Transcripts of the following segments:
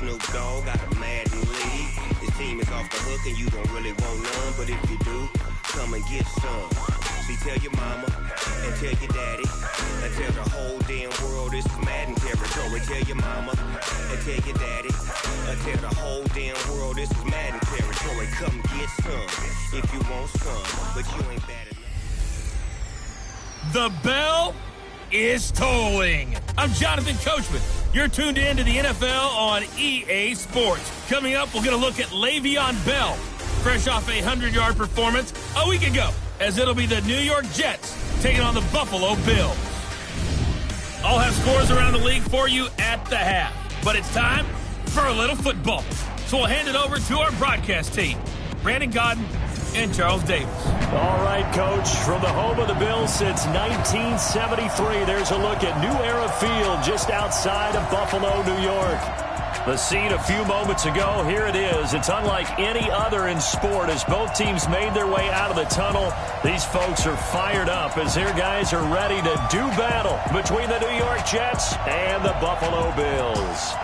Snoop Dogg got a Madden league. This team is off the hook and you don't really want none, but if you do, come and get some. See, tell your mama and tell your daddy and tell the whole damn world this is Madden territory. Tell your mama and tell your daddy and tell the whole damn world this is Madden territory. Come get some if you want some, but you ain't bad enough. The bell is tolling. I'm Jonathan Coachman. You're tuned in to the NFL on EA Sports. Coming up, we're going to look at Le'Veon Bell, fresh off a 100-yard performance a week ago, as it'll be the New York Jets taking on the Buffalo Bills. I'll have scores around the league for you at the half, but it's time for a little football. So we'll hand it over to our broadcast team, Brandon Godden and Charles Davis. All right, Coach, from the home of the Bills since 1973, there's a look at New Era Field just outside of Buffalo, New York. The scene a few moments ago, here it is. It's unlike any other in sport as both teams made their way out of the tunnel. These folks are fired up as their guys are ready to do battle between the New York Jets and the Buffalo Bills.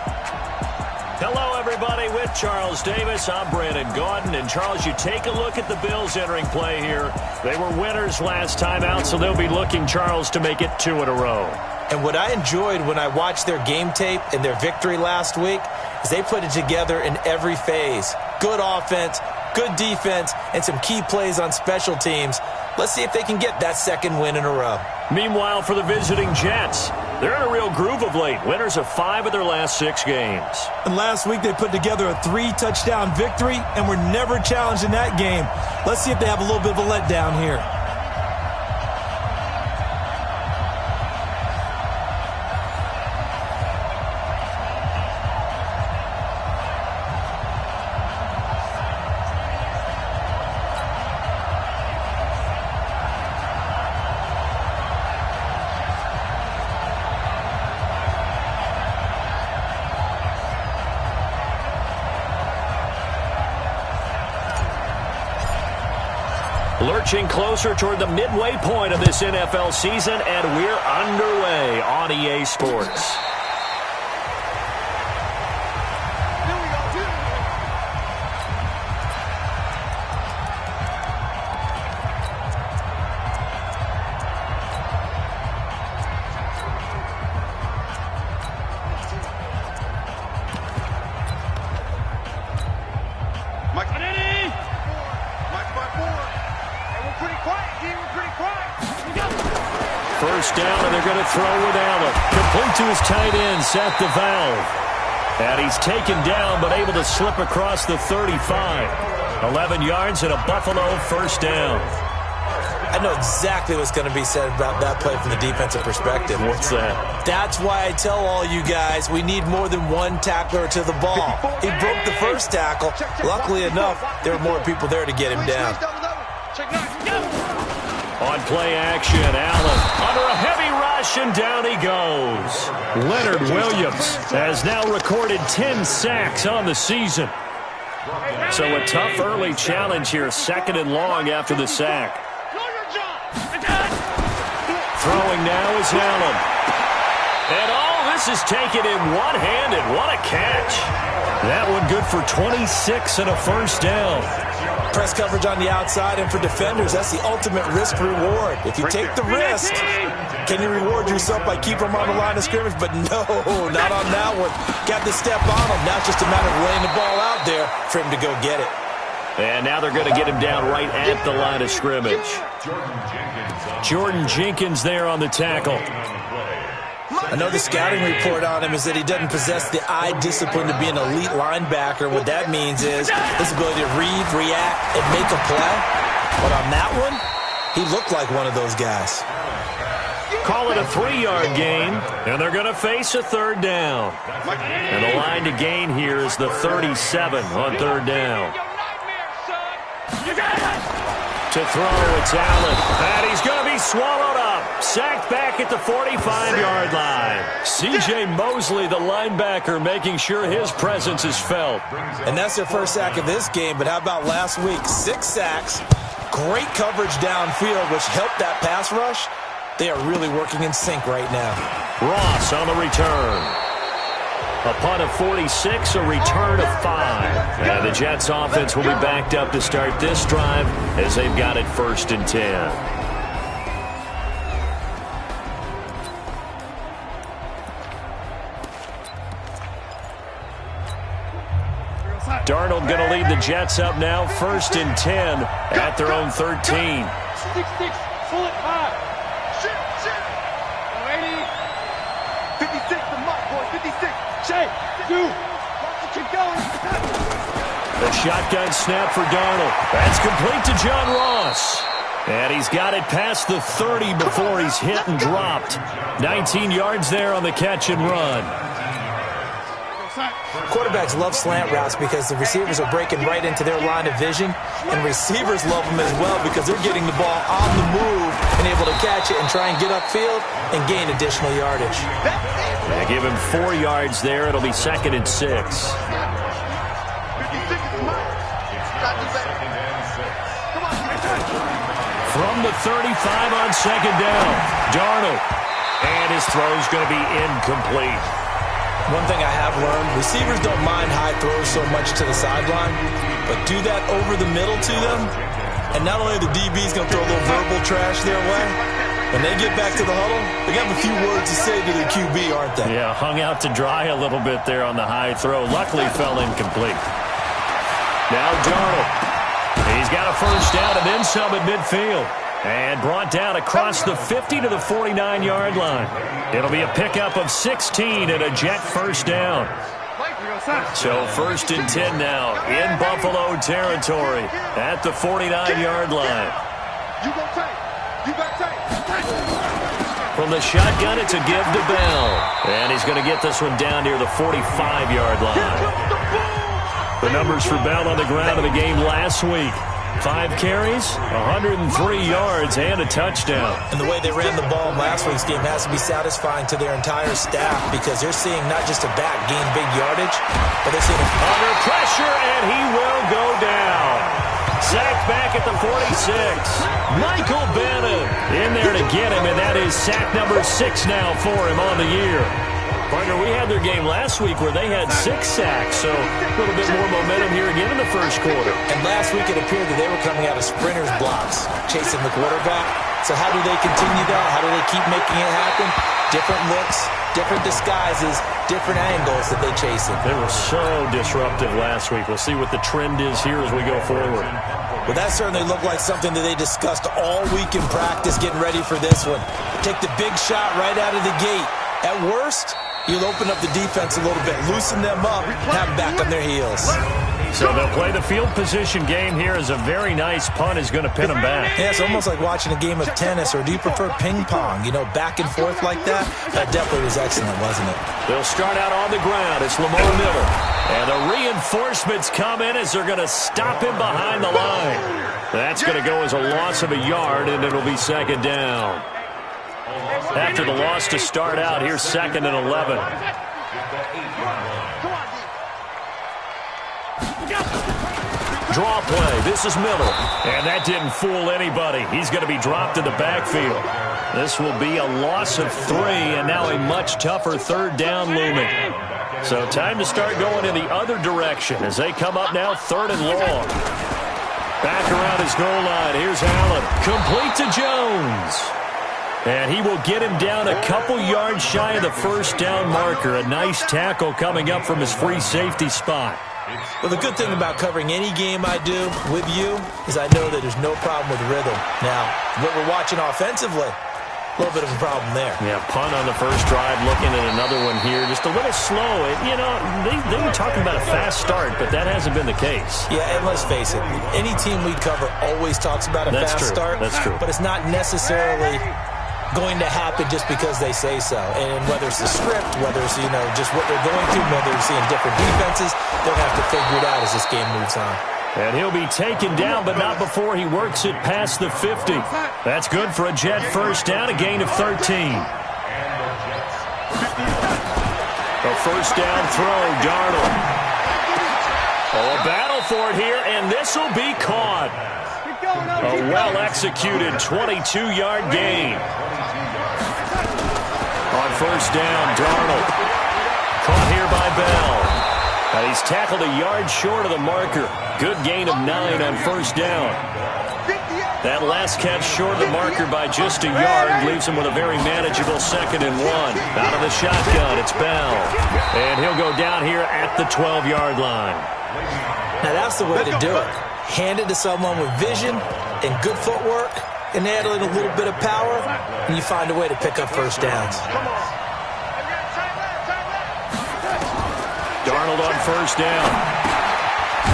Hello, everybody, with Charles Davis. I'm Brandon Gaudin. And, Charles, you take a look at the Bills entering play here. They were winners last time out, so they'll be looking, Charles, to make it 2 in a row. And what I enjoyed when I watched their game tape and their victory last week is they put it together in every phase. Good offense, good defense, and some key plays on special teams. Let's see if they can get that second win in a row. Meanwhile, for the visiting Jets, they're in a real groove of late. Winners of 5 of their last 6 games. And last week they put together a 3-touchdown victory and were never challenged in that game. Let's see if they have a little bit of a letdown here. Lurching closer toward the midway point of this NFL season, and we're underway on EA Sports. First down, and they're going to throw with Allen. Complete to his tight end, Seth DeValve. And he's taken down, but able to slip across the 35. 11 yards and a Buffalo first down. I know exactly what's going to be said about that play from the defensive perspective. What's that? That's why I tell all you guys we need more than one tackler to the ball. He broke the first tackle. Luckily enough, there were more people there to get him down. On play action, Allen under a heavy rush, and down he goes. Leonard Williams has now recorded 10 sacks on the season. So a tough early challenge here, 2nd and long after the sack. Throwing now is Allen. And all this is taken in one-handed. What a catch. That one good for 26 and a first down. Press coverage on the outside, and for defenders, that's the ultimate risk-reward. If you take the risk, can you reward yourself by keeping them on the line of scrimmage? But no, not on that one. Got to step on him. Now it's just a matter of laying the ball out there for him to go get it. And now they're going to get him down right at the line of scrimmage. Jordan Jenkins there on the tackle. I know the scouting report on him is that he doesn't possess the eye discipline to be an elite linebacker. What that means is his ability to read, react, and make a play. But on that one, he looked like one of those guys. Call it a 3-yard gain, and they're going to face a 3rd down. And the line to gain here is the 37 on 3rd down. To throw, it's Allen. And he's going to be swallowed up. Sacked back at the 45-yard line. C.J. Mosley, the linebacker, making sure his presence is felt. And that's their first sack of this game, but how about last week? 6 sacks, great coverage downfield, which helped that pass rush. They are really working in sync right now. Ross on the return. A punt of 46, a return of 5. And the Jets offense will be backed up to start this drive as they've got it 1st and 10. Darnold going to lead the Jets up now, 1st and 10 at their own 13. 6-6, pull it high. Shit. 56, the mark, boy, 56. Shay, you. Keep going. The shotgun snap for Darnold. That's complete to John Ross. And he's got it past the 30 before he's hit and dropped. 19 yards there on the catch and run. Quarterbacks love slant routes because the receivers are breaking right into their line of vision, and receivers love them as well because they're getting the ball on the move and able to catch it and try and get upfield and gain additional yardage. They give him 4 yards there. It'll be 2nd and 6. From the 35 on 2nd down, Darnold. And his throw's going to be incomplete. One thing I have learned, receivers don't mind high throws so much to the sideline, but do that over the middle to them, and not only the DB's going to throw a little verbal trash their way, when they get back to the huddle, they got a few words to say to their QB, aren't they? Yeah, hung out to dry a little bit there on the high throw. Luckily fell incomplete. Now Darnold. He's got a 1st down and then some at midfield. And brought down across the 50 to the 49-yard line. It'll be a pickup of 16 and a Jet 1st down. So 1st and 10 now in Buffalo territory at the 49-yard line. From the shotgun, it's a give to Bell. And he's going to get this one down near the 45-yard line. The numbers for Bell on the ground in the game last week. 5 carries, 103 yards, and a touchdown. And the way they ran the ball in last week's game has to be satisfying to their entire staff because they're seeing not just a back gain big yardage, but they're seeing under pressure, and he will go down. Sacked back at the 46. Michael Bennett in there to get him, and that is sack number 6 now for him on the year. Partner, we had their game last week where they had 6 sacks, so a little bit more momentum here again in the 1st quarter. And last week it appeared that they were coming out of sprinters blocks, chasing the quarterback. So how do they continue that? How do they keep making it happen? Different looks, different disguises, different angles that they chase it. They were so disruptive last week. We'll see what the trend is here as we go forward. Well, that certainly looked like something that they discussed all week in practice getting ready for this one. Take the big shot right out of the gate. At worst, you'll open up the defense a little bit, loosen them up, have them back on their heels. So they'll play the field position game here as a very nice punt is going to pin them back. Yeah, it's almost like watching a game of tennis, or do you prefer ping pong? You know, back and forth like that? That definitely was excellent, wasn't it? They'll start out on the ground. It's Lamar Miller. And the reinforcements come in as they're going to stop him behind the line. That's going to go as a loss of a yard, and it'll be 2nd down. After the loss to start out, here's 2nd and 11. Draw play. This is Miller. And that didn't fool anybody. He's going to be dropped in the backfield. This will be a loss of 3, and now a much tougher 3rd down looming. So time to start going in the other direction as they come up now 3rd and long. Back around his goal line. Here's Allen. Complete to Jones. And he will get him down a couple yards shy of the 1st down marker. A nice tackle coming up from his free safety spot. Well, the good thing about covering any game I do with you is I know that there's no problem with rhythm. Now, what we're watching offensively, a little bit of a problem there. Yeah, punt on the 1st drive, looking at another one here. Just a little slow. You know, they were talking about a fast start, but that hasn't been the case. Yeah, and let's face it, any team we cover always talks about a fast start. That's true. But it's not necessarily going to happen just because they say so. And whether it's the script, whether it's, you know, just what they're going through, whether they're seeing different defenses, they'll have to figure it out as this game moves on. And he'll be taken down, but not before he works it past the 50. That's good for a Jet 1st down, a gain of 13. A 1st down throw, Darnold. Oh, a battle for it here, and this will be caught. A well-executed 22-yard gain. On 1st down, Darnold. Caught here by Bell. And he's tackled a yard short of the marker. Good gain of 9 on first down. That last catch short of the marker by just a yard leaves him with a very manageable 2nd and 1. Out of the shotgun, it's Bell. And he'll go down here at the 12-yard line. Now that's the way to do it. Hand it to someone with vision and good footwork, and add in a little bit of power, and you find a way to pick up first downs. Darnold on first down.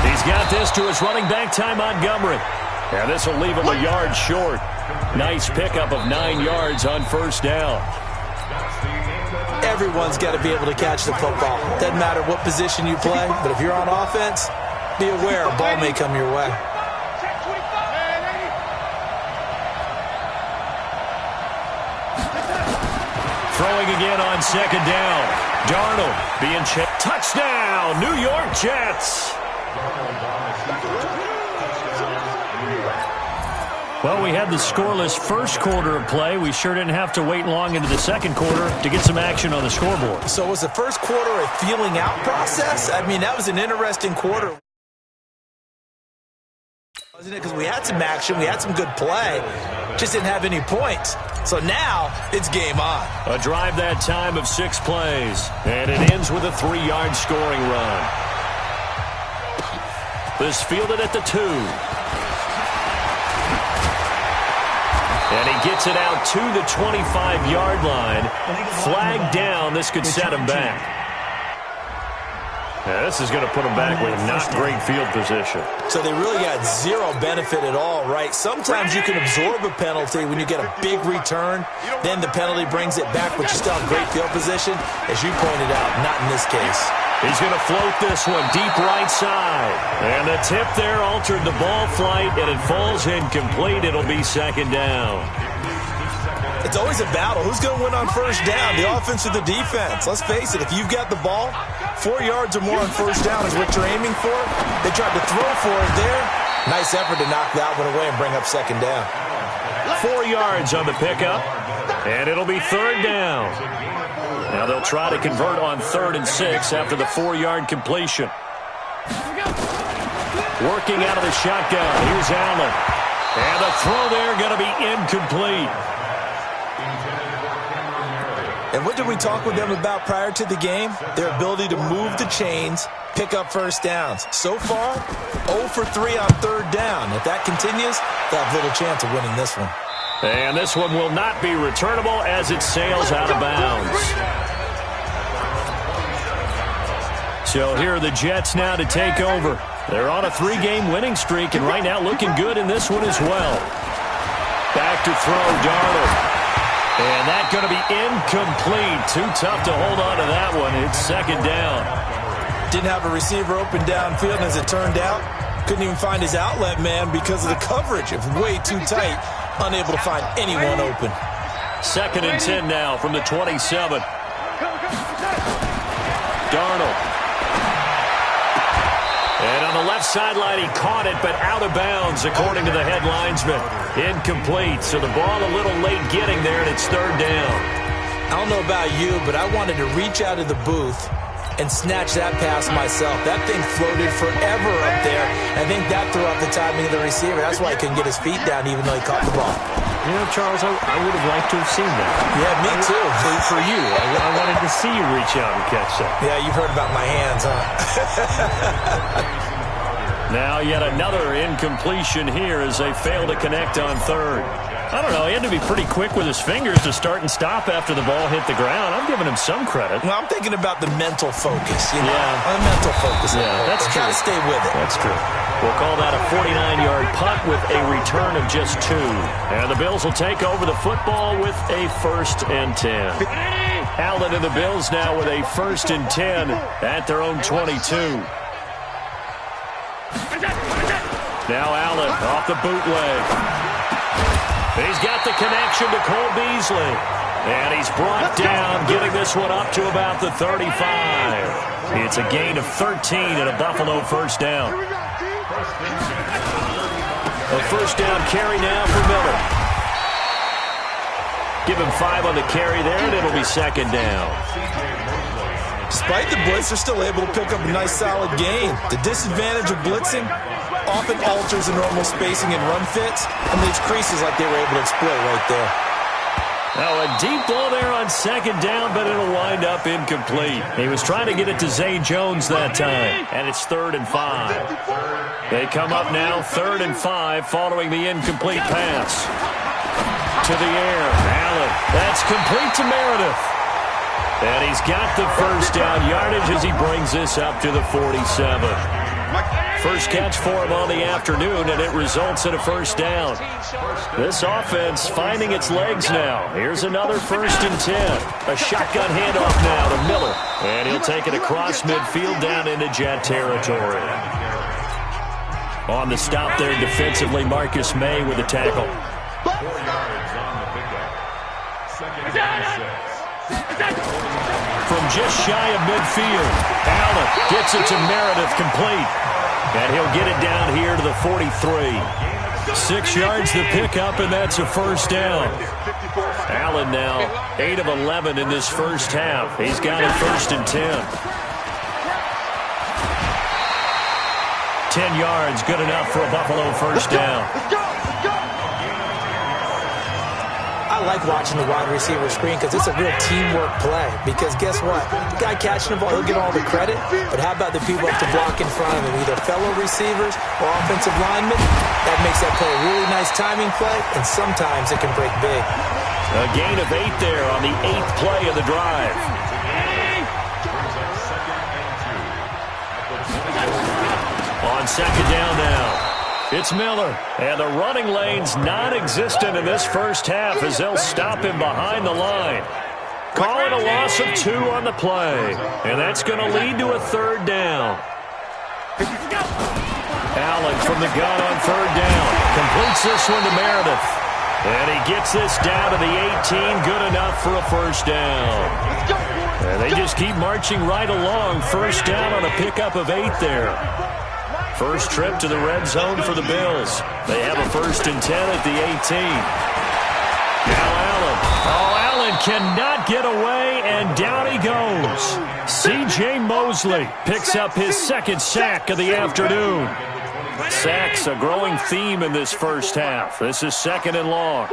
He's got this to his running back, Ty Montgomery. And this will leave him a yard short. Nice pickup of 9 yards on first down. Everyone's got to be able to catch the football. Doesn't matter what position you play, but if you're on offense, be aware a ball may come your way. Throwing again on 2nd down. Darnold being checked. Touchdown, New York Jets. Well, we had the scoreless first quarter of play. We sure didn't have to wait long into the second quarter to get some action on the scoreboard. So was the first quarter a feeling out process? I mean, that was an interesting quarter. Wasn't it? Because we had some action, we had some good play, just didn't have any points. So now it's game on. A drive that time of 6 plays, and it ends with a 3-yard scoring run. This fielded at the 2. And he gets it out to the 25-yard line. Flag down. This could set him back. Now, this is going to put him back with not great field position. So they really got zero benefit at all, right? Sometimes you can absorb a penalty when you get a big return. Then the penalty brings it back, but you still have great field position. As you pointed out, not in this case. He's going to float this one deep right side. And the tip there altered the ball flight, and it falls incomplete. It'll be 2nd down. It's always a battle. Who's going to win on first down, the offense or the defense? Let's face it, if you've got the ball, 4 yards or more on first down is what you're aiming for. They tried to throw for it there. Nice effort to knock that one away and bring up 2nd down. 4 yards on the pickup, and it'll be 3rd down. Now they'll try to convert on 3rd and 6 after the 4-yard completion. Working out of the shotgun. Here's Allen. And the throw there going to be incomplete. And what did we talk with them about prior to the game? Their ability to move the chains, pick up first downs. So far, 0 for 3 on 3rd down. If that continues, they'll have little chance of winning this one. And this one will not be returnable as it sails out of bounds. So here are the Jets now to take over. They're on a 3-game winning streak, and right now looking good in this one as well. Back to throw, Darnold. And that's going to be incomplete. Too tough to hold on to that one. It's 2nd down. Didn't have a receiver open downfield, and as it turned out, couldn't even find his outlet man because of the coverage. It was way too tight. Unable to find anyone open. 2nd and 10 now from the 27. Darnold. And on the left sideline, he caught it, but out of bounds, according to the head linesman. Incomplete, so the ball a little late getting there, and it's 3rd down. I don't know about you, but I wanted to reach out of the booth and snatch that pass myself. That thing floated forever up there. I think that threw off the timing of the receiver. That's why he couldn't get his feet down even though he caught the ball. You know, Charles, I would have liked to have seen that. Yeah, me too. For you. I wanted to see you reach out and catch that. Yeah, you've heard about my hands, huh? Now yet another incompletion here as they fail to connect on 3rd. I don't know. He had to be pretty quick with his fingers to start and stop after the ball hit the ground. I'm giving him some credit. Well, I'm thinking about the mental focus. You know? Yeah. Mental focus. Yeah, that's true. Got to stay with it. That's true. We'll call that a 49-yard punt with a return of just 2. And the Bills will take over the football with a 1st and 10. Allen and the Bills now with a 1st and 10 at their own 22. Now Allen off the bootleg. He's got the connection to Cole Beasley. And he's brought down, getting this one up to about the 35. It's a gain of 13 and a Buffalo 1st down. A 1st down carry now for Miller. Give him 5 on the carry there, and it'll be 2nd down. Despite the blitz, they're still able to pick up a nice, solid gain. The disadvantage of blitzing often alters the normal spacing and run fits and leaves creases like they were able to exploit right there. Now a deep ball there on second down, but it'll wind up incomplete. He was trying to get it to Zay Jones that time, and it's 3rd and 5. They come up now 3rd and 5 following the incomplete pass. To the air, Allen. That's complete to Meredith. And he's got the first down yardage as he brings this up to the 47. First catch for him on the afternoon, and it results in a first down. This offense finding its legs now. Here's another 1st and 10. A shotgun handoff now to Miller. And he'll take it across midfield down into Jet territory. On the stop there defensively, Marcus May with the tackle. From just shy of midfield, Allen gets it to Meredith complete. And he'll get it down here to the 43. 6 yards the pickup, and that's a first down. Allen now 8 of 11 in this first half. He's got it 1st and 10. 10 yards, good enough for a Buffalo first down. I like watching the wide receiver screen because it's a real teamwork play. Because guess what? The guy catching the ball, he'll get all the credit. But how about the people up to block in front of him, either fellow receivers or offensive linemen? That makes that play a really nice timing play, and sometimes it can break big. A gain of 8 there on the 8th play of the drive. On second down now. It's Miller, and the running lane's non-existent in this first half as they'll stop him behind the line. Calling a loss of 2 on the play, and that's going to lead to a 3rd down. Allen from the gun on 3rd down. Completes this one to Meredith. And he gets this down to the 18, good enough for a first down. And they just keep marching right along. First down on a pickup of 8 there. First trip to the red zone for the Bills. They have a 1st and 10 at the 18. Now Allen. Oh, Allen cannot get away, and down he goes. C.J. Mosley picks up his 2nd sack of the afternoon. Sacks a growing theme in this first half. This is 2nd and long.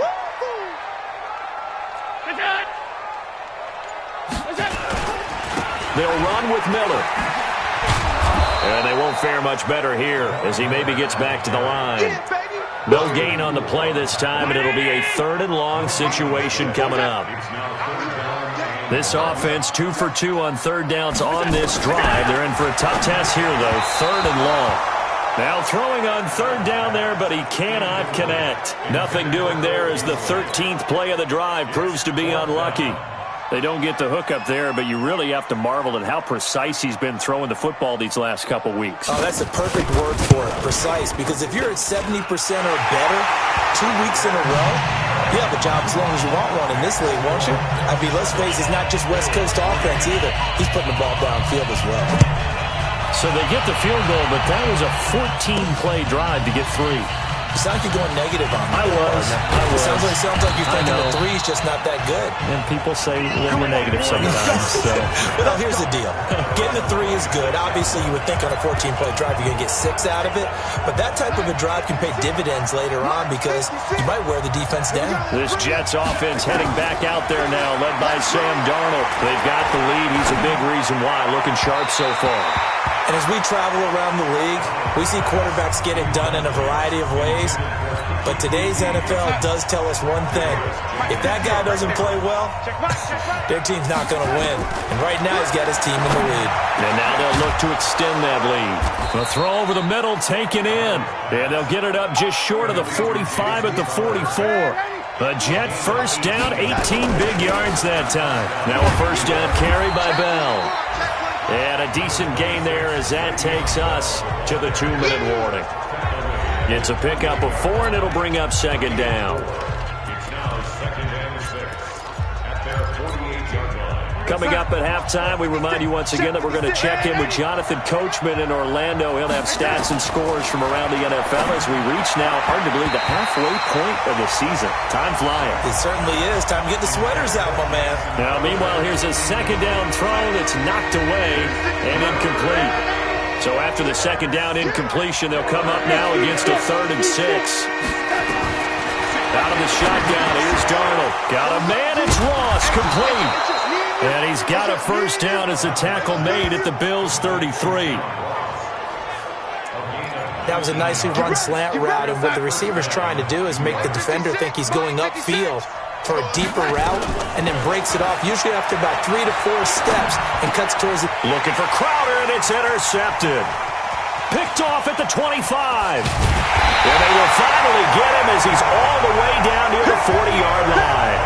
They'll run with Miller. And they won't fare much better here as he maybe gets back to the line. No gain on the play this time, and it'll be a 3rd and long situation coming up. This offense 2 for 2 on 3rd downs on this drive. They're in for a tough test here, though. 3rd and long. Now throwing on 3rd down there, but he cannot connect. Nothing doing there as the 13th play of the drive proves to be unlucky. They don't get the hook up there, but you really have to marvel at how precise he's been throwing the football these last couple weeks. Oh, that's a perfect word for it, precise, because if you're at 70% or better 2 weeks in a row, you have a job as long as you want one in this league, won't you? I mean, let's face it, it's not just West Coast offense either. He's putting the ball downfield as well. So they get the field goal, but that was a 14-play drive to get 3. You sound like you're going negative on me. I was. It sounds like you're thinking the 3's just not that good. And people say we're negative sometimes. So. Well, here's the deal. Getting the 3 is good. Obviously, you would think on a 14-play drive you're going to get 6 out of it. But that type of a drive can pay dividends later on because you might wear the defense down. This Jets offense heading back out there now, led by Sam Darnold. They've got the lead. He's a big reason why. Looking sharp so far. And as we travel around the league, we see quarterbacks get it done in a variety of ways. But today's NFL does tell us one thing. If that guy doesn't play well, their team's not going to win. And right now he's got his team in the lead. And now they'll look to extend that lead. A throw over the middle, taken in. And they'll get it up just short of the 45 at the 44. A Jet first down, 18 big yards that time. Now a first down carry by Bell. And a decent gain there as that takes us to the 2-minute warning. It's a pickup of 4, and it'll bring up 2nd down. Coming up at halftime, we remind you once again that we're going to check in with Jonathan Coachman in Orlando. He'll have stats and scores from around the NFL as we reach now, hard to believe, the halfway point of the season. Time flying. It certainly is. Time to get the sweaters out, my man. Now, meanwhile, here's a second down throw that's knocked away and incomplete. So after the second down incompletion, they'll come up now against a 3rd and 6. Out of the shotgun, here's Darnold. Got a man, it's Ross, complete. And he's got a first down as a tackle made at the Bills' 33. That was a nicely run slant route, and what the receiver's trying to do is make the defender think he's going upfield for a deeper route and then breaks it off, usually after about 3 to 4 steps, and cuts towards it. Looking for Crowder, and it's intercepted. Picked off at the 25. And they will finally get him as he's all the way down near the 40-yard line.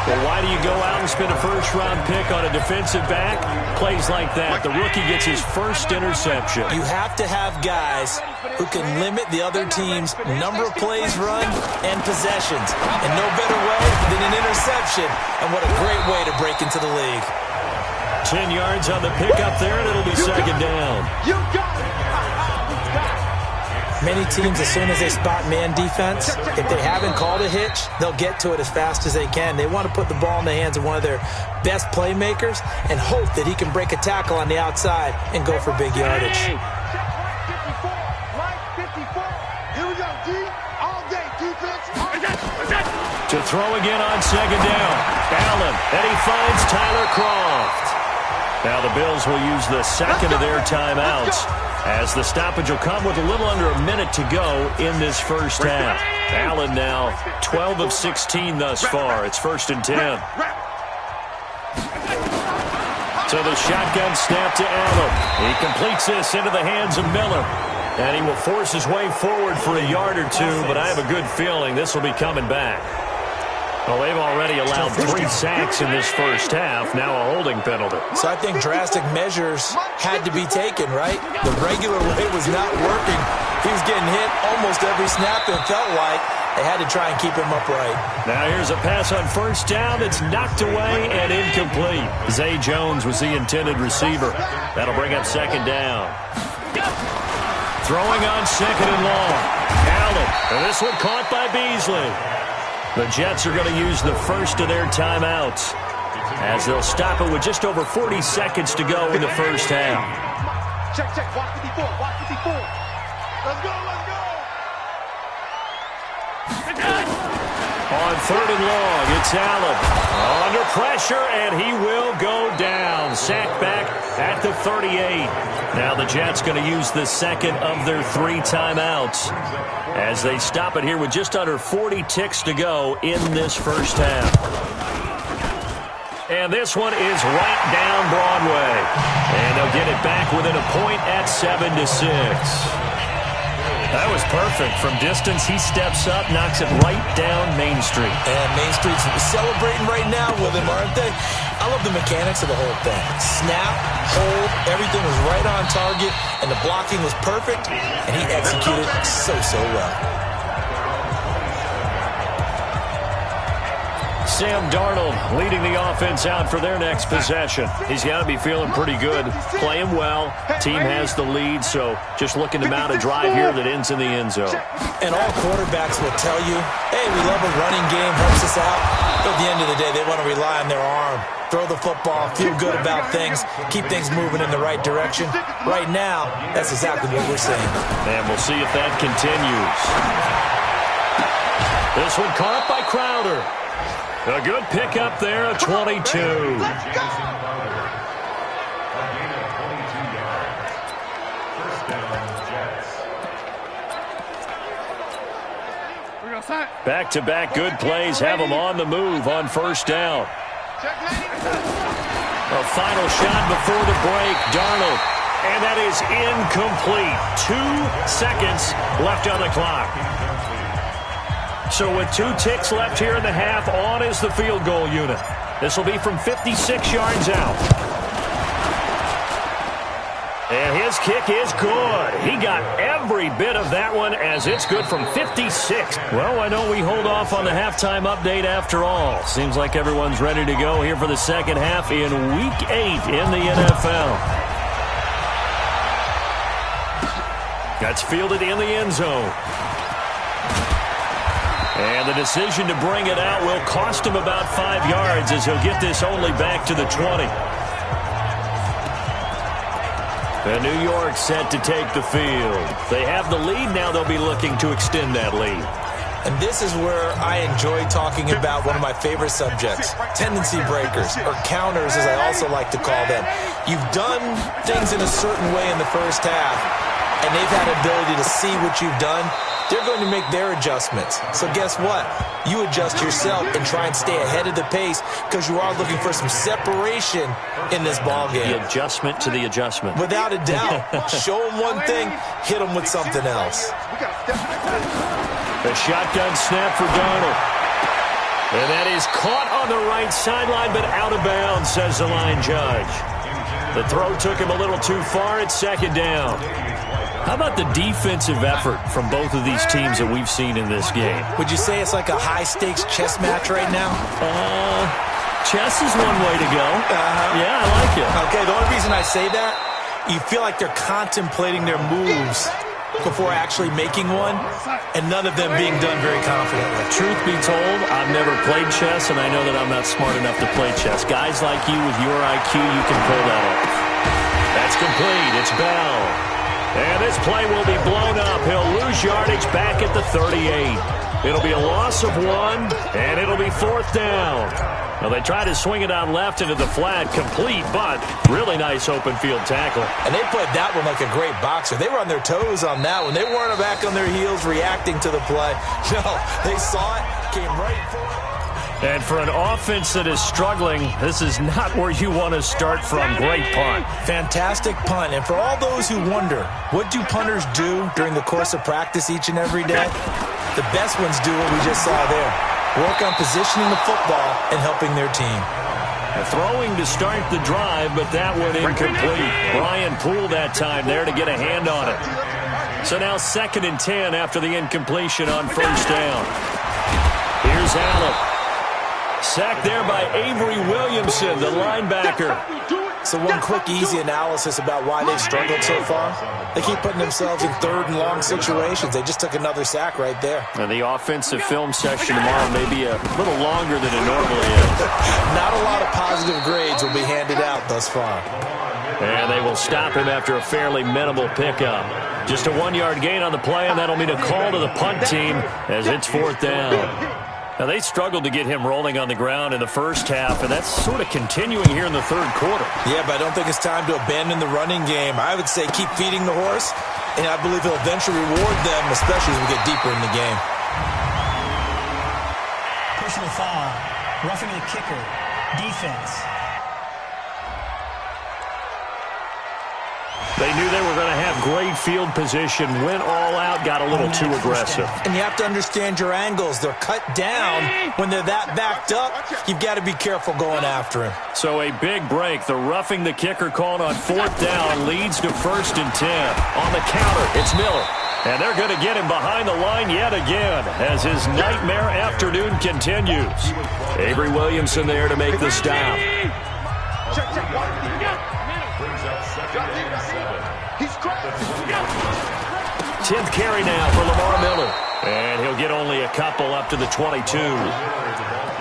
Well, why do you go out and spend a first-round pick on a defensive back? Plays like that. The rookie gets his first interception. You have to have guys who can limit the other team's number of plays run and possessions. And no better way than an interception. And what a great way to break into the league. 10 yards on the pickup there, and it'll be second down. You got it. Many teams, as soon as they spot man defense, if they haven't called a hitch, they'll get to it as fast as they can. They want to put the ball in the hands of one of their best playmakers and hope that he can break a tackle on the outside and go for big yardage. 54, right 54. Here we go, D. All day, defense. To throw again on second down. Allen, and he finds Tyler Kroft. Now the Bills will use the second of their timeouts, as the stoppage will come with a little under a minute to go in this first half. Allen now 12 of 16 thus far. It's 1st and 10. So the shotgun snap to Allen. He completes this into the hands of Miller. And he will force his way forward for a yard or two, but I have a good feeling this will be coming back. Well, they've already allowed 3 sacks in this first half, now a holding penalty. So I think drastic measures had to be taken, right? The regular way was not working. He was getting hit almost every snap, and it felt like they had to try and keep him upright. Now here's a pass on first down that's knocked away and incomplete. Zay Jones was the intended receiver. That'll bring up second down. Throwing on second and long. Allen, and this one caught by Beasley. The Jets are going to use the first of their timeouts, as they'll stop it with just over 40 seconds to go in the first half. Check, watch 54, watch 54. Let's go. On third and long, it's Allen. Under pressure, and he will go down. Sacked back at the 38. Now the Jets going to use the second of their 3 timeouts, as they stop it here with just under 40 ticks to go in this first half. And this one is right down Broadway. And they'll get it back within a point at 7-6. That was perfect. From distance, he steps up, knocks it right down Main Street. And Main Street's celebrating right now with him, aren't they? I love the mechanics of the whole thing. Snap, hold, everything was right on target, and the blocking was perfect, and he executed so well. Sam Darnold leading the offense out for their next possession. He's got to be feeling pretty good, playing well. Team has the lead, so just looking to mount a drive here that ends in the end zone. And all quarterbacks will tell you, hey, we love a running game, helps us out. But at the end of the day, they want to rely on their arm. Throw the football, feel good about things, keep things moving in the right direction. Right now, that's exactly what we're seeing. And we'll see if that continues. This one caught by Crowder. A good pickup there at 22. Back-to-back good plays have them on the move on first down. A final shot before the break, Darnold. And that is incomplete. 2 seconds left on the clock. So with 2 ticks left here in the half, on is the field goal unit. This will be from 56 yards out. And his kick is good. He got every bit of that one as it's good from 56. Well, why don't we hold off on the halftime update after all? Seems like everyone's ready to go here for the second half in Week 8 in the NFL. That's fielded in the end zone. And the decision to bring it out will cost him about 5 yards as he'll get this only back to the 20. And New York set to take the field. They have the lead. Now they'll be looking to extend that lead. And this is where I enjoy talking about one of my favorite subjects, tendency breakers, or counters as I also like to call them. You've done things in a certain way in the first half, and they've had the ability to see what you've done. They're going to make their adjustments. So guess what? You adjust yourself and try and stay ahead of the pace because you are looking for some separation in this ballgame. The adjustment to the adjustment. Without a doubt. Show them one thing, hit them with something else. A shotgun snap for Darnold. And that is caught on the right sideline, but out of bounds, says the line judge. The throw took him a little too far at second down. How about the defensive effort from both of these teams that we've seen in this game? Would you say it's like a high-stakes chess match right now? Chess is one way to go. Yeah, I like it. Okay, the only reason I say that, you feel like they're contemplating their moves before actually making one, and none of them being done very confidently. Truth be told, I've never played chess, and I know that I'm not smart enough to play chess. Guys like you with your IQ, you can pull that off. That's complete. It's Bell. And this play will be blown up. He'll lose yardage back at the 38. It'll be a loss of 1, and it'll be 4th down. Well, they try to swing it out left into the flat, complete, but really nice open field tackle. And they played that one like a great boxer. They were on their toes on that one. They weren't back on their heels reacting to the play. No, they saw it, came right for it. And for an offense that is struggling, this is not where you want to start from. Great punt. Fantastic punt. And for all those who wonder, what do punters do during the course of practice each and every day? The best ones do what we just saw there. Work on positioning the football and helping their team. Throwing to start the drive, but that one incomplete. Brian Poole that time there to get a hand on it. So now 2nd and 10 after the incompletion on 1st down. Here's Allen. Sacked there by Avery Williamson, the linebacker. So one quick, easy analysis about why they've struggled so far. They keep putting themselves in 3rd and long situations. They just took another sack right there. And the offensive film session tomorrow may be a little longer than it normally is. Not a lot of positive grades will be handed out thus far. And they will stop him after a fairly minimal pickup. Just a 1-yard gain on the play, and that'll mean a call to the punt team as it's 4th down. Now, they struggled to get him rolling on the ground in the first half, and that's sort of continuing here in the 3rd quarter. Yeah, but I don't think it's time to abandon the running game. I would say keep feeding the horse, and I believe he'll eventually reward them, especially as we get deeper in the game. Personal foul, roughing the kicker, defense. They knew they were going to have great field position, went all out, got a little too aggressive. And you have to understand your angles. They're cut down. When they're that backed up, you've got to be careful going after him. So a big break. The roughing the kicker called on 4th down leads to 1st and 10. On the counter, it's Miller. And they're going to get him behind the line yet again as his nightmare afternoon continues. Avery Williamson there to make the stop. Check. 10th carry now for Lamar Miller. And he'll get only a couple up to the 22.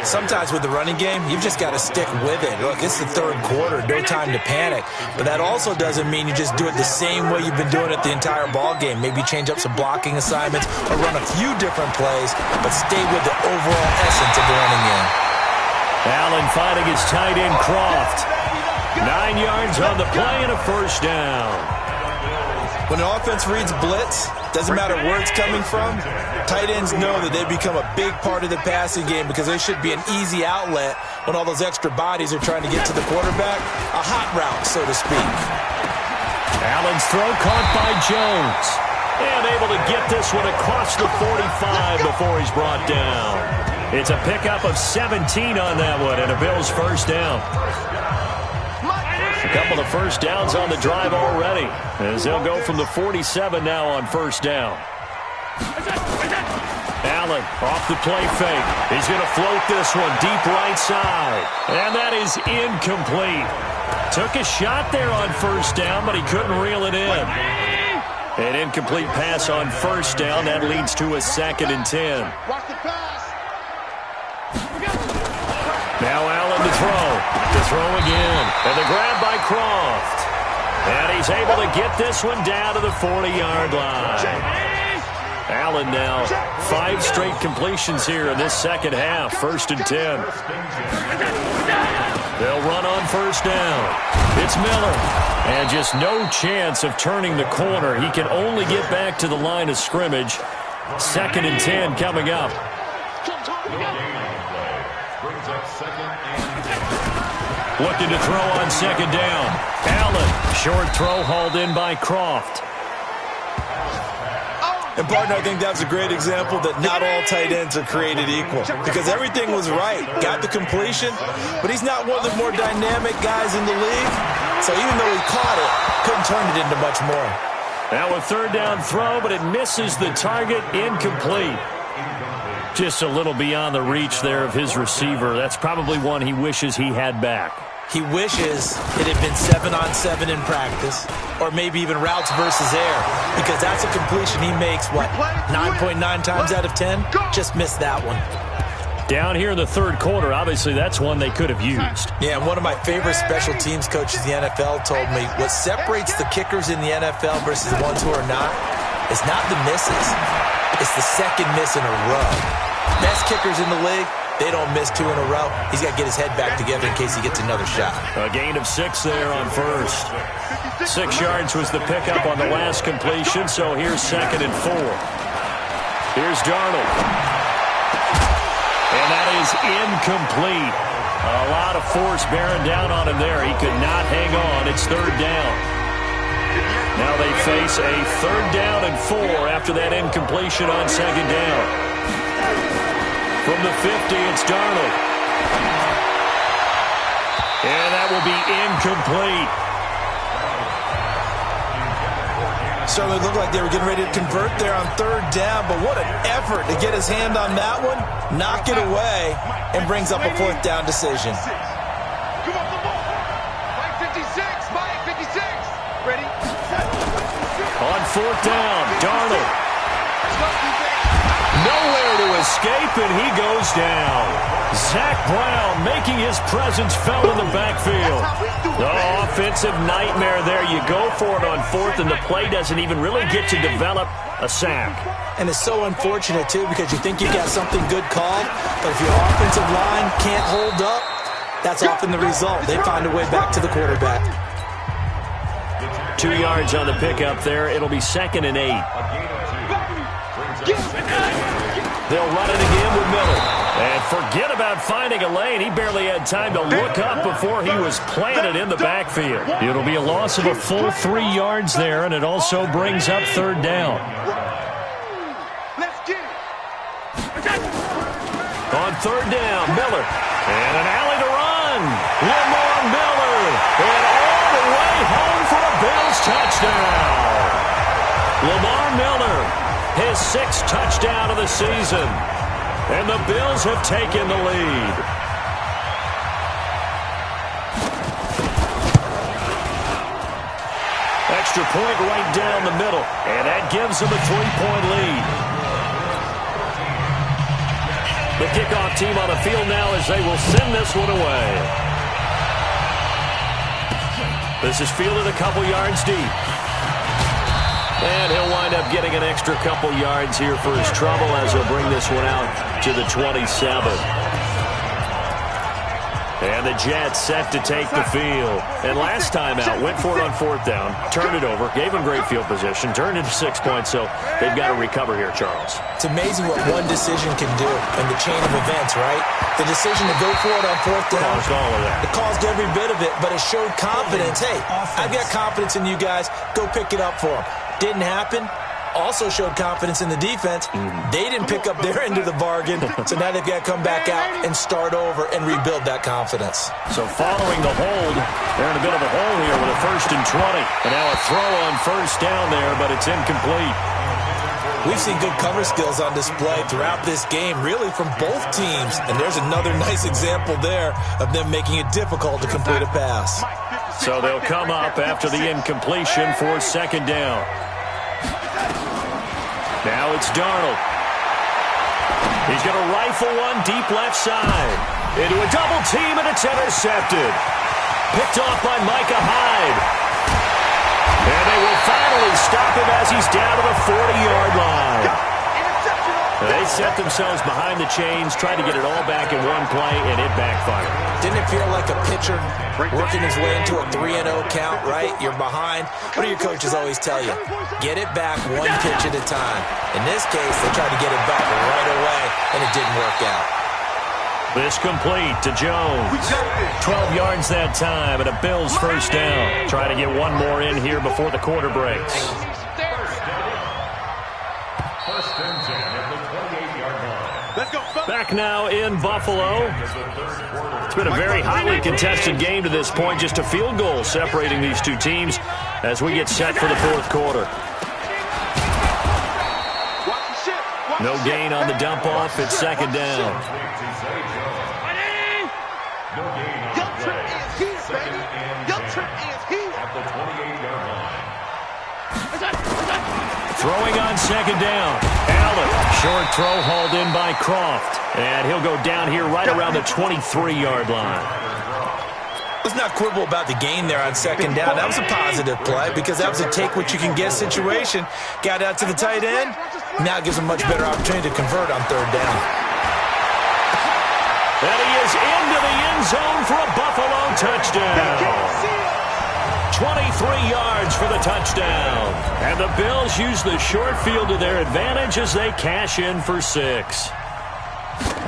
Sometimes with the running game, you've just got to stick with it. Look, it's the 3rd quarter, no time to panic. But that also doesn't mean you just do it the same way you've been doing it the entire ball game. Maybe change up some blocking assignments or run a few different plays, but stay with the overall essence of the running game. Allen finding his tight end Croft. 9 yards on the play and a 1st down. When an offense reads blitz, doesn't matter where it's coming from, tight ends know that they become a big part of the passing game because they should be an easy outlet when all those extra bodies are trying to get to the quarterback. A hot route, so to speak. Allen's throw caught by Jones. And able to get this one across the 45 before he's brought down. It's a pickup of 17 on that one and a Bills 1st down. Couple of first downs on the drive already, as they'll go from the 47 now on first down. Allen off the play fake. He's going to float this one deep right side. And that is incomplete. Took a shot there on first down, but he couldn't reel it in. An incomplete pass on first down. That leads to a 2nd and 10. Now Allen to throw. To throw again. And the grab by Croft. And he's able to get this one down to the 40-yard line. Allen now 5 straight completions here in this second half. 1st and 10. They'll run on first down. It's Miller. And just no chance of turning the corner. He can only get back to the line of scrimmage. 2nd and 10 coming up. Looking to throw on 2nd down. Allen. Short throw hauled in by Croft. And, partner, I think that's a great example that not all tight ends are created equal, because everything was right. Got the completion, but he's not one of the more dynamic guys in the league. So even though he caught it, couldn't turn it into much more. Now a 3rd down throw, but it misses the target. Incomplete. Just a little beyond the reach there of his receiver. That's probably one he wishes he had back. He wishes it had been 7-on-7 in practice, or maybe even routes versus air, because that's a completion he makes, 9.9 times out of 10? Just missed that one. Down here in the 3rd quarter, obviously that's one they could have used. Yeah, and one of my favorite special teams coaches in the NFL told me what separates the kickers in the NFL versus the ones who are not is not the misses. It's the 2nd miss in a row. Best kickers in the league, they don't miss 2 in a row. He's got to get his head back together in case he gets another shot. A gain of 6 there on first. 6 yards was the pickup on the last completion, so here's 2nd and 4. Here's Darnold. And that is incomplete. A lot of force bearing down on him there. He could not hang on. It's 3rd down. Now they face a 3rd down and 4 after that incompletion on 2nd down. From the 50, it's Darnold. And that will be incomplete. Certainly looked like they were getting ready to convert there on 3rd down, but what an effort to get his hand on that one, knock it away, and brings up a 4th down decision. Come on, Mike 56, Mike 56. Ready? On 4th down, Darnold. Nowhere to escape, and he goes down. Zach Brown making his presence felt in the backfield. The offensive nightmare there. You go for it on 4th, and the play doesn't even really get to develop a sack. And it's so unfortunate, too, because you think you got something good called, but if your offensive line can't hold up, that's often the result. They find a way back to the quarterback. 2 yards on the pickup there. It'll be 2nd and 8. They'll run it again with Miller. And forget about finding a lane. He barely had time to look up before he was planted in the backfield. It'll be a loss of a full 3 yards there, and it also brings up 3rd down. Let's get it. On 3rd down, Miller. And an alley to run. Lamar Miller. And all the way home for a Bills touchdown. Lamar Miller. His 6th touchdown of the season. And the Bills have taken the lead. Extra point right down the middle. And that gives them a 3-point lead. The kickoff team on the field now as they will send this one away. This is fielded a couple yards deep. And he'll wind up getting an extra couple yards here for his trouble as he'll bring this one out to the 27. And the Jets set to take the field. And last time out, went for it on 4th down, turned it over, gave him great field position, turned into 6 points, so they've got to recover here, Charles. It's amazing what one decision can do in the chain of events, right? The decision to go for it on 4th down. Caused all of that. It caused every bit of it, but it showed confidence. Hey, I've got confidence in you guys. Go pick it up for them. Didn't happen. also showed confidence in the defense. They didn't pick up their end of the bargain, so now they've got to come back out and start over and rebuild that confidence. So following the hold, they're in a bit of a hole here with a 1st and 20. And now a throw on 1st down there, but it's incomplete. We've seen good cover skills on display throughout this game, really from both teams. And there's another nice example there of them making it difficult to complete a pass. So they'll come up after the incompletion for 2nd down. Now it's Darnold. He's going to rifle one deep left side. Into a double team, and it's intercepted. Picked off by Micah Hyde. And they will finally stop him as he's down to the 40-yard line. They set themselves behind the chains, tried to get it all back in one play, and it backfired. Didn't it feel like a pitcher working his way into a 3-0 count, right? You're behind. What do your coaches always tell you? Get it back one pitch at a time. In this case, they tried to get it back right away, and it didn't work out. This complete to Jones. 12 yards that time, and a Bills 1st down. Try to get one more in here before the quarter breaks. Back now in Buffalo. It's been a very hotly contested game to this point. Just a field goal separating these two teams as we get set for the 4th quarter. No gain on the dump off. It's 2nd down. Throwing on 2nd down. Allen. Short throw hauled in by Croft. And he'll go down here right around the 23-yard line. Let's not quibble about the gain there on 2nd down. That was a positive play because that was a take-what-you-can-get situation. Got out to the tight end. Now it gives him much better opportunity to convert on 3rd down. And he is into the end zone for a Buffalo touchdown. 23 yards for the touchdown. And the Bills use the short field to their advantage as they cash in for 6.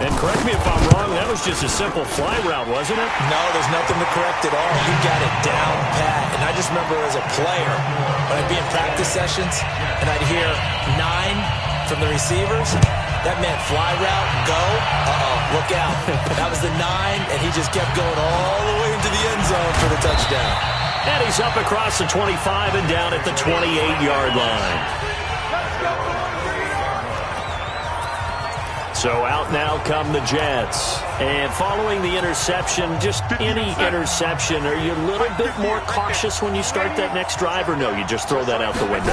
And correct me if I'm wrong, that was just a simple fly route, wasn't it? No, there's nothing to correct at all. You got it down pat. And I just remember as a player, when I'd be in practice sessions, and I'd hear 9 from the receivers, that meant fly route, go, look out. That was the 9, and he just kept going all the way into the end zone for the touchdown. And he's up across the 25 and down at the 28-yard line. So out now come the Jets. And following the interception, just any interception, are you a little bit more cautious when you start that next drive, or no, you just throw that out the window?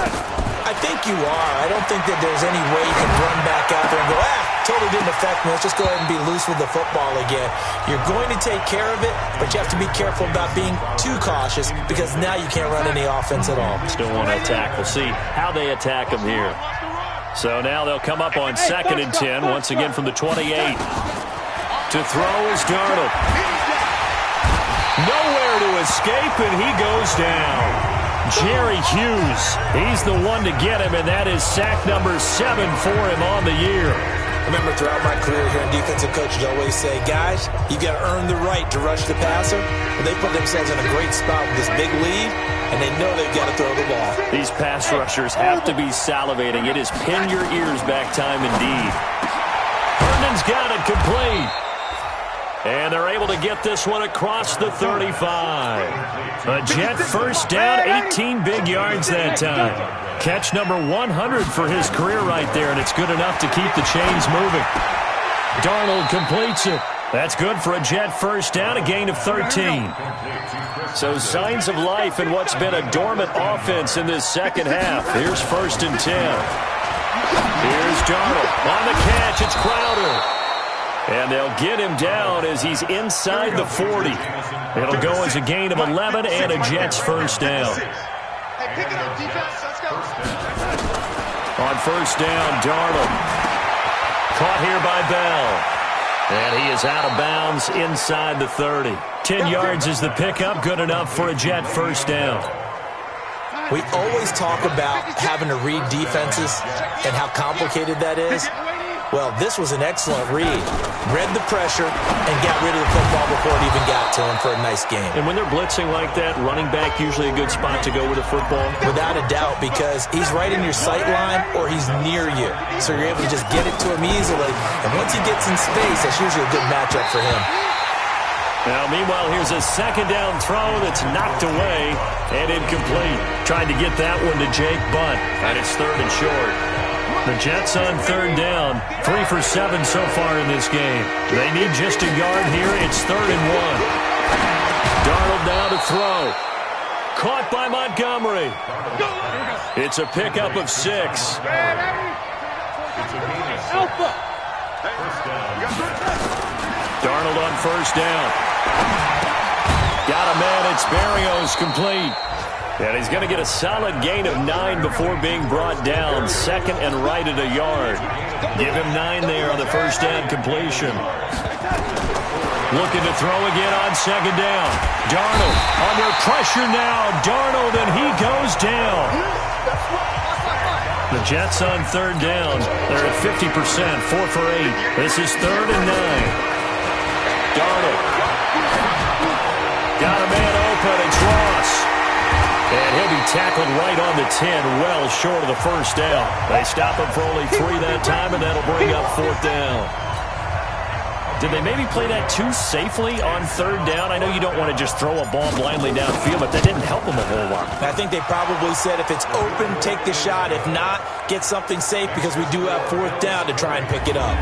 I think you are. I don't think that there's any way you can run back out there and go, totally didn't affect me. Let's just go ahead and be loose with the football again. You're going to take care of it, but you have to be careful about being too cautious because now you can't run any offense at all. Still want to attack. We'll see how they attack them here. So now they'll come up on 2nd and 10, once again from the 28. To throw is Darnold. Nowhere to escape, and he goes down. Jerry Hughes, he's the one to get him, and that is sack number 7 for him on the year. I remember throughout my career here in defensive coaches always say, guys, you've got to earn the right to rush the passer. And they put themselves in a great spot with this big lead, and they know they've got to throw the ball. These pass rushers have to be salivating. It is pin your ears back time indeed. Herndon's got it complete. And they're able to get this one across the 35. A Jet 1st down, 18 big yards that time. Catch number 100 for his career right there, and it's good enough to keep the chains moving. Darnold completes it. That's good for a Jet 1st down, a gain of 13. So signs of life in what's been a dormant offense in this second half. Here's 1st and 10. Here's Darnold on the catch. It's Crowder. And they'll get him down as he's inside the 40. It'll go as a gain of 11 and a Jets 1st down. On 1st down, Darnold. Caught here by Bell. And he is out of bounds inside the 30. 10 yards is the pickup, good enough for a Jet 1st down. We always talk about having to read defenses and how complicated that is. Well, this was an excellent read. Read the pressure and got rid of the football before it even got to him for a nice game. And when they're blitzing like that, running back usually a good spot to go with the football? Without a doubt, because he's right in your sight line or he's near you. So you're able to just get it to him easily. And once he gets in space, that's usually a good matchup for him. Now, meanwhile, here's a second down throw that's knocked away and incomplete. Trying to get that one to Jake Butt, and it's 3rd and short. The Jets on 3rd down, 3 for 7 so far in this game. They need just a yard here. It's 3rd and 1. Darnold now to throw. Caught by Montgomery. It's a pickup of 6. Darnold on 1st down. Got a man. It's Berrios complete. And he's going to get a solid gain of 9 before being brought down. 2nd and right at a yard. Give him 9 there on the 1st down completion. Looking to throw again on 2nd down. Darnold under pressure now. Darnold, and he goes down. The Jets on 3rd down. They're at 50%, 4 for 8. This is 3rd and 9. Darnold. Got a man open. It's Ross. And he'll be tackled right on the 10, well short of the 1st down. They stop him for only 3 that time, and that'll bring up 4th down. Did they maybe play that too safely on 3rd down? I know you don't want to just throw a ball blindly downfield, but that didn't help them a whole lot. I think they probably said if it's open, take the shot. If not, get something safe because we do have 4th down to try and pick it up.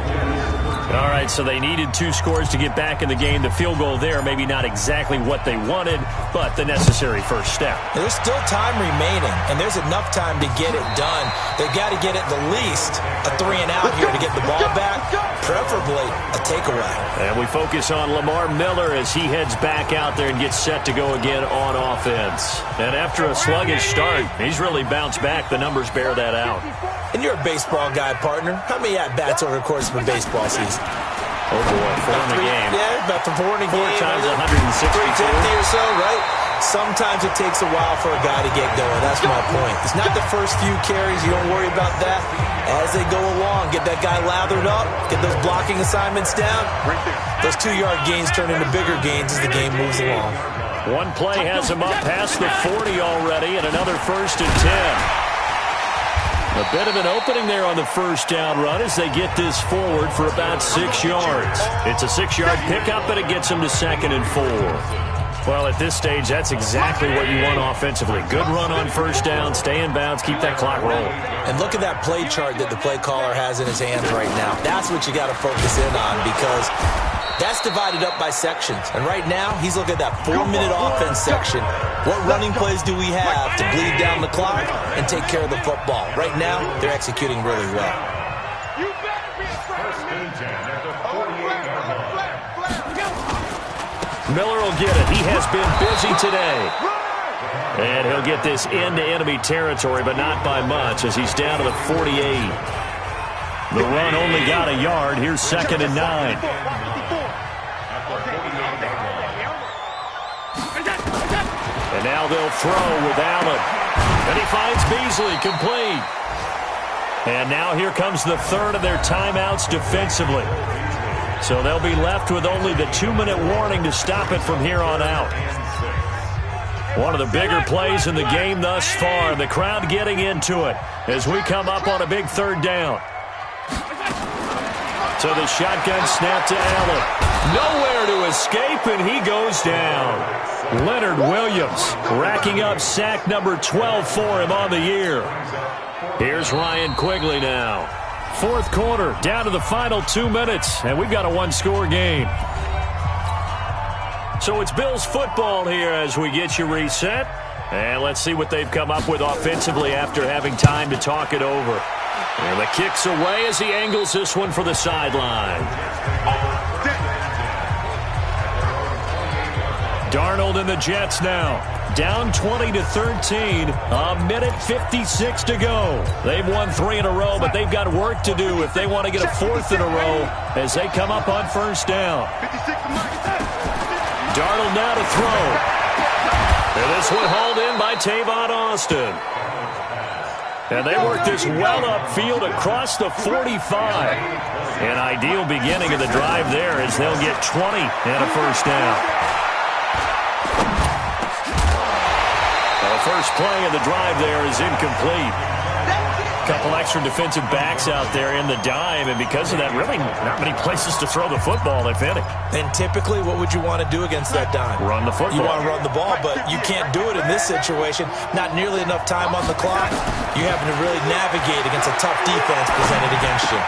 All right, so they needed 2 scores to get back in the game. The field goal there, maybe not exactly what they wanted, but the necessary first step. There's still time remaining, and there's enough time to get it done. They've got to get at the least a 3-and-out here to get the ball back, preferably a takeaway. And we focus on Lamar Miller as he heads back out there and gets set to go again on offense. And after a sluggish start, he's really bounced back. The numbers bear that out. And you're a baseball guy, partner. How many at-bats over the course of a baseball season? Oh, boy, 4 in the game. Yeah, about 4 in a game. 4 times 162. 350 or so, right? Sometimes it takes a while for a guy to get going. That's my point. It's not the first few carries. You don't worry about that. As they go along, get that guy lathered up, get those blocking assignments down. Those 2-yard gains turn into bigger gains as the game moves along. One play has him up past the 40 already, and another 1st and 10. A bit of an opening there on the 1st down run as they get this forward for about 6 yards. It's a 6-yard pickup, but it gets them to 2nd and 4. Well, at this stage, that's exactly what you want offensively. Good run on 1st down, stay in bounds, keep that clock rolling. And look at that play chart that the play caller has in his hands right now. That's what you got to focus in on because that's divided up by sections. And right now, he's looking at that 4-minute offense section. What running plays do we have to bleed down the clock and take care of the football? Right now, they're executing really well. Miller will get it. He has been busy today. And he'll get this into enemy territory, but not by much as he's down to the 48. The run only got a yard. Here's 2nd and 9. And now they'll throw with Allen. And he finds Beasley complete. And now here comes the 3rd of their timeouts defensively. So they'll be left with only the 2-minute warning to stop it from here on out. One of the bigger plays in the game thus far. The crowd getting into it as we come up on a big 3rd down. So the shotgun snap to Allen. Nowhere to escape, and he goes down. Leonard Williams racking up sack number 12 for him on the year. Here's Ryan Quigley now. 4th quarter, down to the final 2 minutes, and we've got a 1-score game. So it's Bills football here as we get you reset. And let's see what they've come up with offensively after having time to talk it over. And the kick's away as he angles this one for the sideline. Darnold and the Jets now. Down 20-13. A minute 56 to go. They've won 3 in a row, but they've got work to do if they want to get a 4th in a row as they come up on 1st down. Darnold now to throw. And this one hauled in by Tavon Austin. And they work this well upfield across the 45. An ideal beginning of the drive there as they'll get 20 and a first down. The first play of the drive there is incomplete. Couple extra defensive backs out there in the dime, and because of that, really not many places to throw the football, if any. And typically, what would you want to do against that dime? Run the football. You want to run the ball, but you can't do it in this situation. Not nearly enough time on the clock. You having to really navigate against a tough defense presented against you.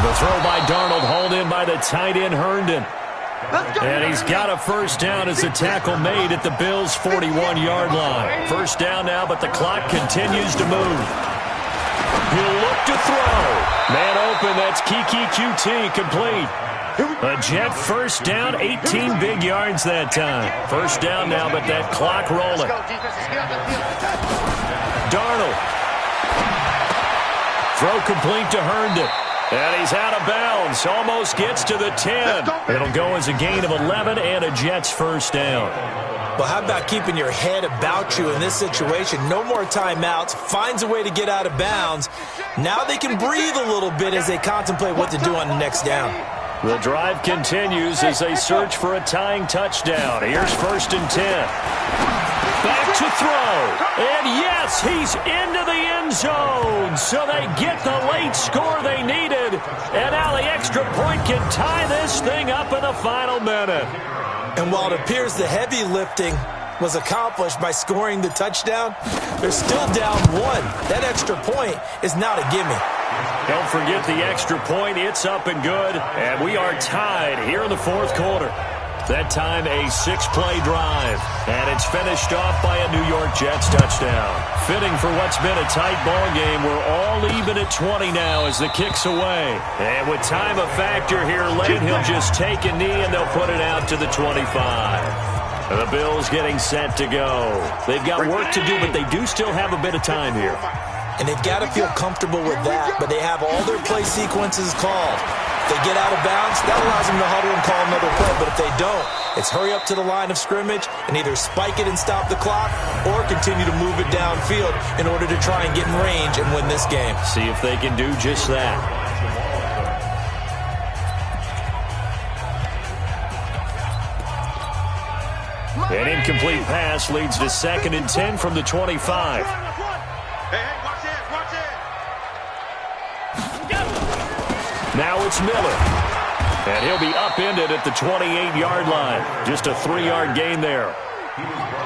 The throw by Darnold, hauled in by the tight end Herndon. And he's got a first down as the tackle made at the Bills' 41-yard line. First down now, but the clock continues to move. He'll look to throw. Man open, that's Kiki QT, complete. A Jet first down, 18 big yards that time. First down now, but that clock rolling. Darnold. Throw complete to Herndon. And he's out of bounds. Almost gets to the 10. It'll go as a gain of 11 and a Jets first down. Well, how about keeping your head about you in this situation? No more timeouts. Finds a way to get out of bounds. Now they can breathe a little bit as they contemplate what to do on the next down. The drive continues as they search for a tying touchdown. Here's 1st and 10. Back to throw. And yes, he's into the end zone. So they get the late score they needed. And now the extra point can tie this thing up in the final minute. And while it appears the heavy lifting was accomplished by scoring the touchdown, they're still down 1. That extra point is not a gimme. Don't forget the extra point. It's up and good. And we are tied here in the 4th quarter. That time a 6-play drive. And it's finished off by a New York Jets touchdown. Fitting for what's been a tight ball game. We're all even at 20 now as the kick's away. And with time a factor here late, he'll just take a knee and they'll put it out to the 25. The Bills getting set to go. They've got work to do, but they do still have a bit of time here. And they've got to feel comfortable with that, but they have all their play sequences called. If they get out of bounds, that allows them to huddle and call another play. But if they don't, it's hurry up to the line of scrimmage and either spike it and stop the clock or continue to move it downfield in order to try and get in range and win this game. See if they can do just that. An incomplete pass leads to 2nd and 10 from the 25. Now it's Miller. And he'll be upended at the 28-yard line. Just a 3-yard gain there.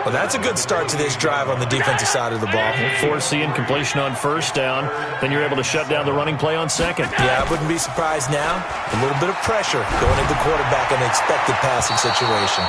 Well, that's a good start to this drive on the defensive side of the ball. Force the incompletion on first down. Then you're able to shut down the running play on second. Yeah, I wouldn't be surprised now. A little bit of pressure going at the quarterback in the expected passing situation.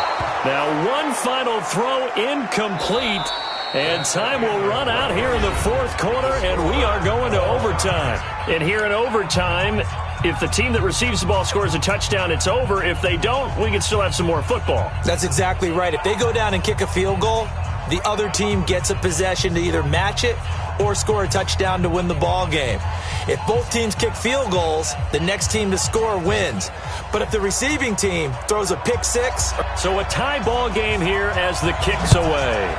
Now one final throw incomplete. And time will run out here in the 4th quarter, and we are going to overtime. And here in overtime, if the team that receives the ball scores a touchdown, it's over. If they don't, we can still have some more football. That's exactly right. If they go down and kick a field goal, the other team gets a possession to either match it or score a touchdown to win the ball game. If both teams kick field goals, the next team to score wins. But if the receiving team throws a pick six... So a tie ball game here as the kick's away.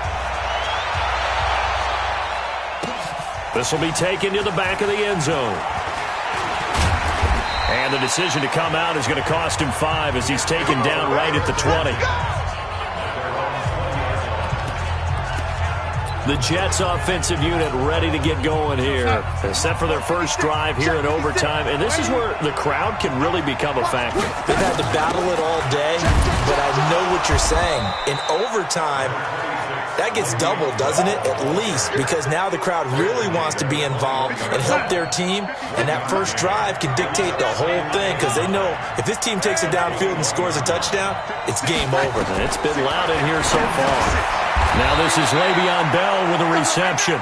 This will be taken to the back of the end zone. And the decision to come out is going to cost him 5 as he's taken down right at the 20. The Jets offensive unit ready to get going here. They're set for their first drive here in overtime. And this is where the crowd can really become a factor. They've had to battle it all day, but I know what you're saying. In overtime, that gets doubled, doesn't it? At least, because now the crowd really wants to be involved and help their team, and that first drive can dictate the whole thing because they know if this team takes it downfield and scores a touchdown, it's game over. And it's been loud in here so far. Now this is Le'Veon Bell with a reception.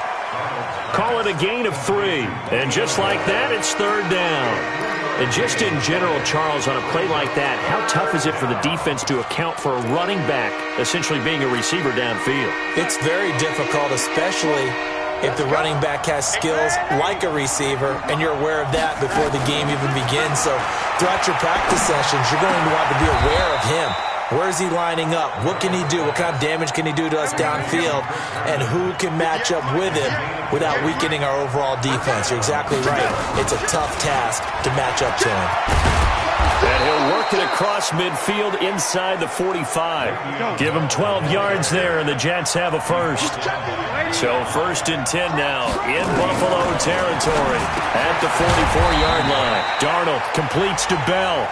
Call it a gain of 3, and just like that, it's 3rd down. And just in general, Charles, on a play like that, how tough is it for the defense to account for a running back essentially being a receiver downfield? It's very difficult, especially if the running back has skills like a receiver, and you're aware of that before the game even begins. So throughout your practice sessions, you're going to want to be aware of him. Where is he lining up? What can he do? What kind of damage can he do to us downfield? And who can match up with him without weakening our overall defense? You're exactly right. It's a tough task to match up to him. And he'll work it across midfield inside the 45. Give him 12 yards there, and the Jets have a first. So 1st and 10 now in Buffalo territory at the 44-yard line. Darnold completes to Bell.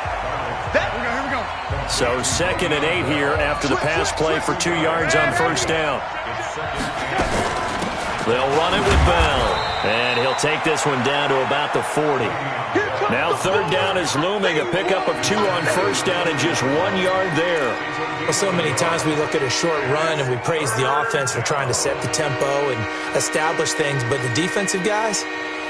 So 2nd and 8 here after the pass play for 2 yards on 1st down. They'll run it with Bell, and he'll take this one down to about the 40. Now 3rd down is looming, a pickup of 2 on 1st down and just 1 yard there. Well, so many times we look at a short run and we praise the offense for trying to set the tempo and establish things, but the defensive guys,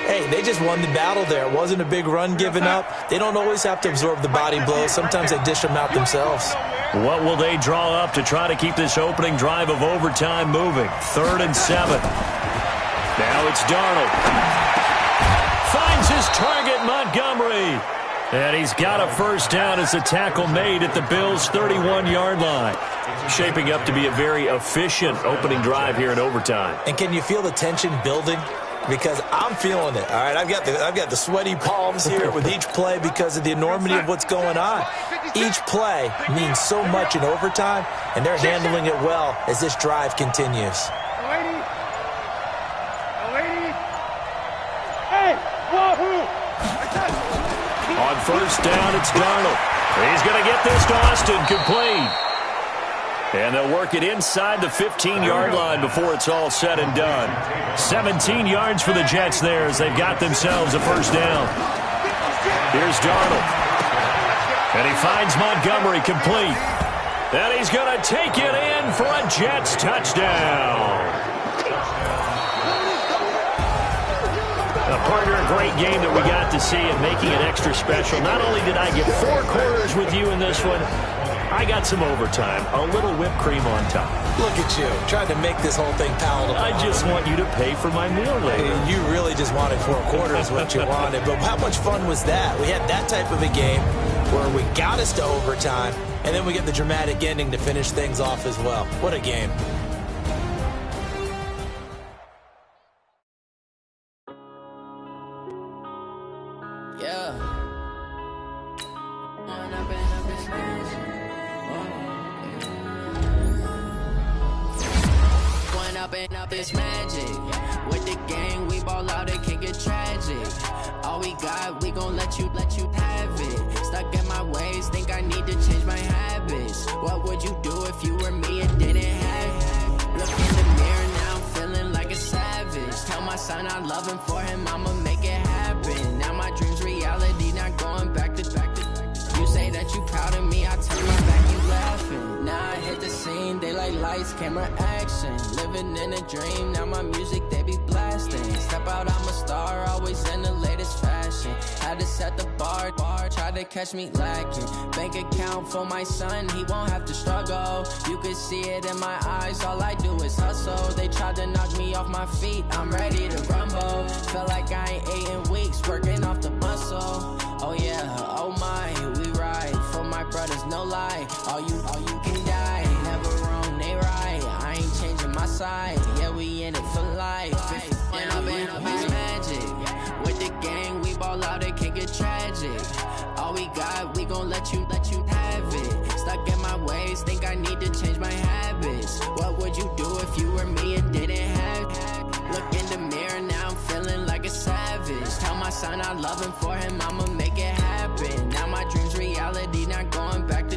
hey, they just won the battle there. It wasn't a big run given up. They don't always have to absorb the body blows. Sometimes they dish them out themselves. What will they draw up to try to keep this opening drive of overtime moving? 3rd and 7. Now it's Darnold. Finds his target, Montgomery. And he's got a 1st down as a tackle made at the Bills' 31-yard line. Shaping up to be a very efficient opening drive here in overtime. And can you feel the tension building? Because I'm feeling it, all right? I've got the sweaty palms here with each play because of the enormity of what's going on. Each play means so much in overtime, and they're handling it well as this drive continues. On 1st down, it's Darnold. He's going to get this to Austin, complete. And they'll work it inside the 15-yard line before it's all said and done. 17 yards for the Jets there as they've got themselves a 1st down. Here's Darnold. And he finds Montgomery complete. And he's going to take it in for a Jets touchdown. Partner, a great game that we got to see and making it extra special. Not only did I get 4 quarters with you in this one, I got some overtime, a little whipped cream on top. Look at you, trying to make this whole thing palatable. I just want you to pay for my meal later. You really just wanted 4 quarters what you wanted, but how much fun was that? We had that type of a game where we got us to overtime, and then we get the dramatic ending to finish things off as well. What a game. This magic with the gang, we ball out, it can get tragic. All we got, we gon' let you have it. Stuck in my ways, think I need to change my habits. What would you do if you were me and didn't have it? Look in the mirror now, I'm feeling like a savage. Tell my son I love him, for him I'ma make it happen. Now my dreams reality, not going back to. You say that you proud of me, I turn my back, you laughing. Now I hit the scene, they like lights, camera, action. Living in a dream, now my music, they be blasting. Step out, I'm a star, always in the latest fashion. Had to set the bar, try to catch me lacking. Bank account for my son, he won't have to struggle. You could see it in my eyes, all I do is hustle. They tried to knock me off my feet, I'm ready to rumble. Feel like I ain't ate in weeks, working off the muscle. Oh yeah, oh my, we ride for my brothers, no lie. All you can die, never wrong, they right. I ain't changing my side, yeah, we in it for life. When I've been up, it's magic. With the gang, we ball out, it can get tragic. All we got, we gon' let you have it. Stuck in my ways, think I need to change my habits. What would you do if you were me and didn't have it? Look in the mirror, now I'm feeling like a savage. Tell my son I love him, for him I'ma make it happen. Now my dreams reality, not going back to.